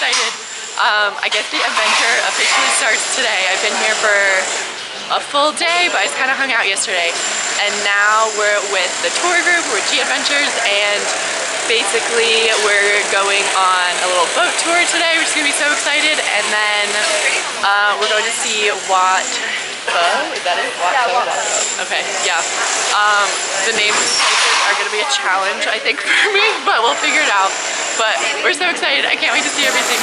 excited. I guess the adventure officially starts today. I've been here for a full day, but I just kind of hung out yesterday. And now we're with the tour group, we're G Adventures, and basically we're going on a little boat tour today, which is going to be so excited. And then we're going to see Wat Pho. Is that it? Wat Pho? Okay, yeah. The names of the places are going to be a challenge, I think, for me, but we'll figure it out. But we're so excited. I can't wait to see everything.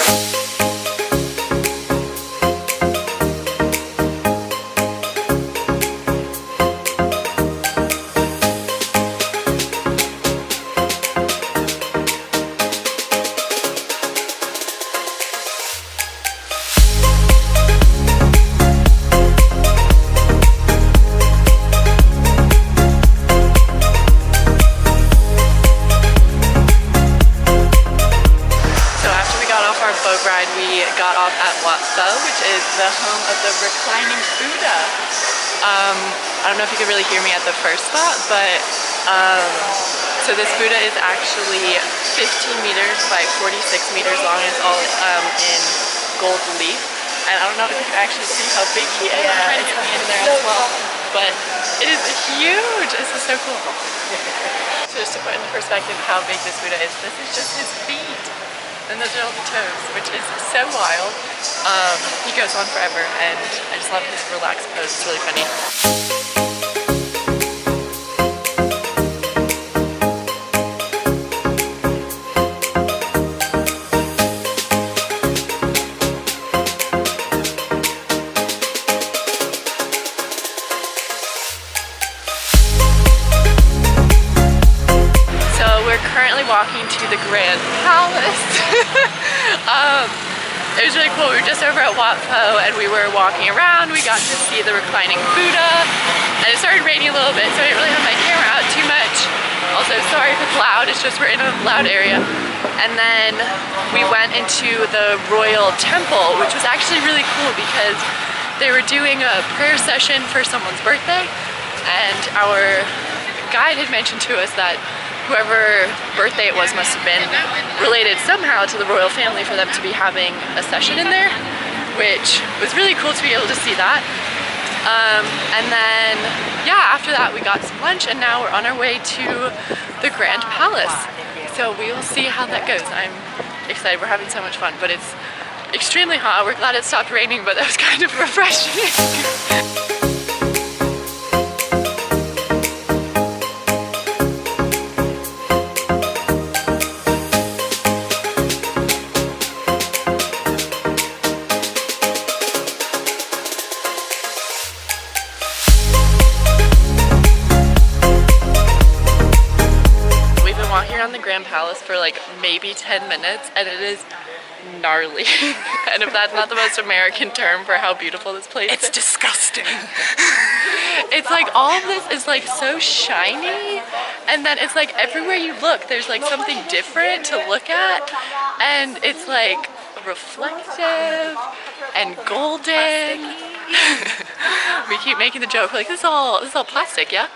We got off at Wat Pho, which is the home of the reclining Buddha. I don't know if you could really hear me at the first spot, but so this Buddha is actually 15 meters by 46 meters long. It's all in gold leaf, and I don't know if you can actually see how big he is. I'm trying to get me in there as well, but it is huge. This is so cool. So just to put into perspective how big this Buddha is, this is just his feet. And those are all the toes, which is so wild. He goes on forever, and I just love his relaxed pose. It's really funny. Walking to the Grand Palace. It was really cool. We were just over at Wat Pho and we were walking around. We got to see the reclining Buddha, and it started raining a little bit, so I didn't really have my camera out too much. Also, sorry if it's loud, it's just we're in a loud area. And then we went into the Royal Temple, which was actually really cool because they were doing a prayer session for someone's birthday, and our guide had mentioned to us that whoever birthday it was must have been related somehow to the royal family for them to be having a session in there, which was really cool to be able to see that. And then, yeah, after that we got some lunch, and now we're on our way to the Grand Palace. So we will see how that goes. I'm excited. We're having so much fun, but it's extremely hot. We're glad it stopped raining, but that was kind of refreshing. Around the Grand Palace for like maybe 10 minutes, and it is gnarly. And if that's not the most American term for how beautiful this place is, it's disgusting. It's like all of this is like so shiny, and then it's like everywhere you look there's like something different to look at, and it's like reflective and golden. We keep making the joke like this is all plastic, yeah?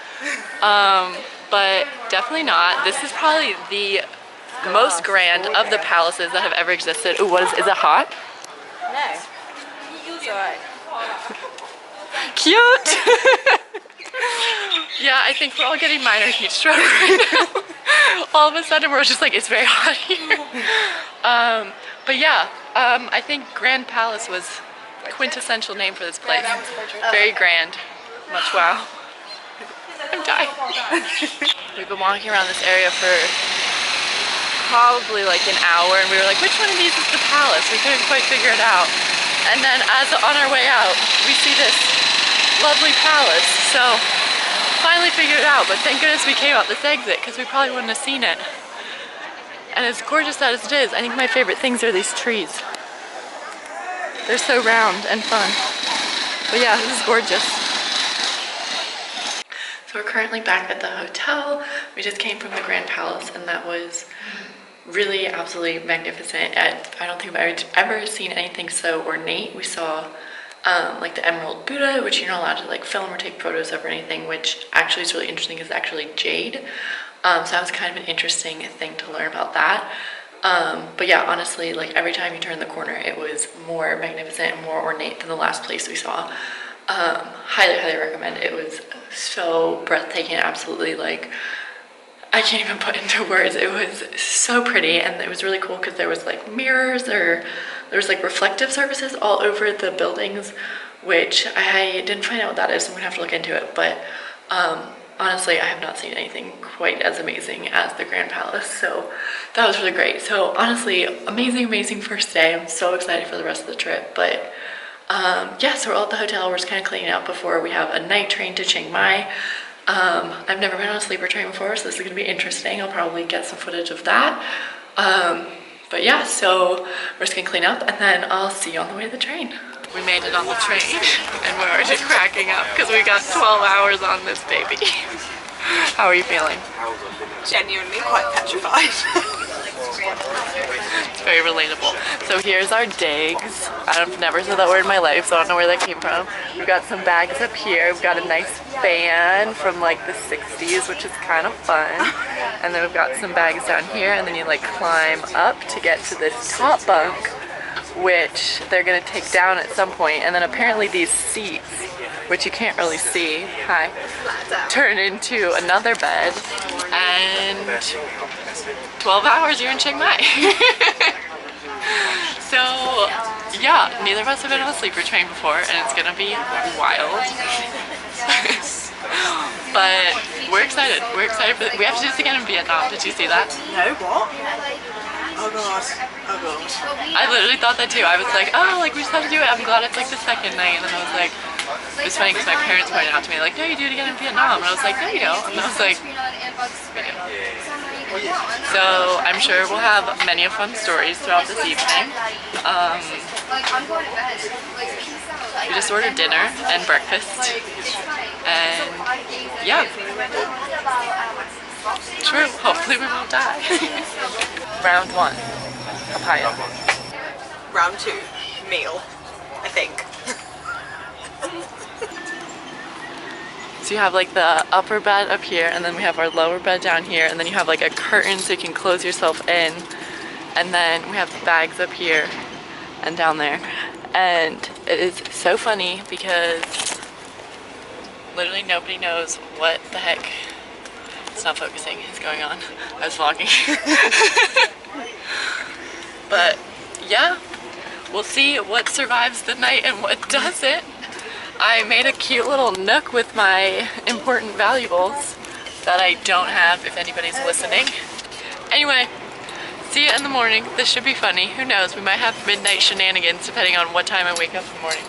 But definitely not. This is probably the most grand of the palaces that have ever existed. Ooh, what is it hot? No. It's alright. Cute! Yeah, I think we're all getting minor heat stroke right now. All of a sudden we're just like, it's very hot here. But yeah, I think Grand Palace was quintessential name for this place. Very grand. Much wow. I'm dying. We've been walking around this area for probably like an hour, and we were like, which one of these is the palace? We couldn't quite figure it out. And then as on our way out, we see this lovely palace. So finally figured it out, but thank goodness we came out this exit because we probably wouldn't have seen it. And as gorgeous as it is, I think my favorite things are these trees. They're so round and fun. But yeah, this is gorgeous. So we're currently back at the hotel. We just came from the Grand Palace, and that was really absolutely magnificent. I don't think I've ever seen anything so ornate. We saw like the Emerald Buddha, which you're not allowed to like film or take photos of or anything, which actually is really interesting. Is actually jade. So that was kind of an interesting thing to learn about that. But yeah, honestly, like every time you turn the corner, it was more magnificent and more ornate than the last place we saw. Highly, highly recommend. It was so breathtaking, absolutely, like, I can't even put into words. It was so pretty, and it was really cool because there was like mirrors, or there was like reflective surfaces all over the buildings, which I didn't find out what that is, so I'm gonna have to look into it. But honestly, I have not seen anything quite as amazing as the Grand Palace, so that was really great. So honestly, amazing first day. I'm so excited for the rest of the trip. But yeah, so we're all at the hotel. We're just kind of cleaning out before we have a night train to Chiang Mai. I've never been on a sleeper train before, so this is going to be interesting. I'll probably get some footage of that. But yeah, so we're just going to clean up, and then I'll see you on the way to the train. We made it on the train, and we're already cracking up because we got 12 hours on this baby. How are you feeling? Genuinely quite petrified. It's very relatable. So here's our digs. I've never said that word in my life, so I don't know where that came from. We've got some bags up here. We've got a nice fan from like the 60s, which is kind of fun. And then we've got some bags down here, and then you like climb up to get to this top bunk, which they're gonna take down at some point. And then apparently these seats, which you can't really see, turn into another bed, and 12 hours you're in Chiang Mai. So yeah, neither of us have been on a sleeper train before, and it's gonna be wild. But we're excited. We're excited for we have to do this again in Vietnam. Did you see that? No, what? Oh god. Oh god. I literally thought that too. I was like, oh, like we just have to do it. I'm glad it's like the second night. And then I was like, it was funny because my parents pointed out to me like, no, you do it again in Vietnam. And I was like, no, you don't. And I was like, we do. So I'm sure we'll have many fun stories throughout this evening. We just ordered dinner and breakfast. And yeah. True. Hopefully we won't die. Round 1, papaya. Round 2, meal, I think. So you have like the upper bed up here, and then we have our lower bed down here, and then you have like a curtain so you can close yourself in, and then we have the bags up here and down there. And it is so funny because literally nobody knows what the heck, it's not focusing, is going on. I was vlogging. But yeah, we'll see what survives the night and what doesn't. I made a cute little nook with my important valuables that I don't have if anybody's listening. Anyway, see you in the morning. This should be funny. Who knows? We might have midnight shenanigans depending on what time I wake up in the morning.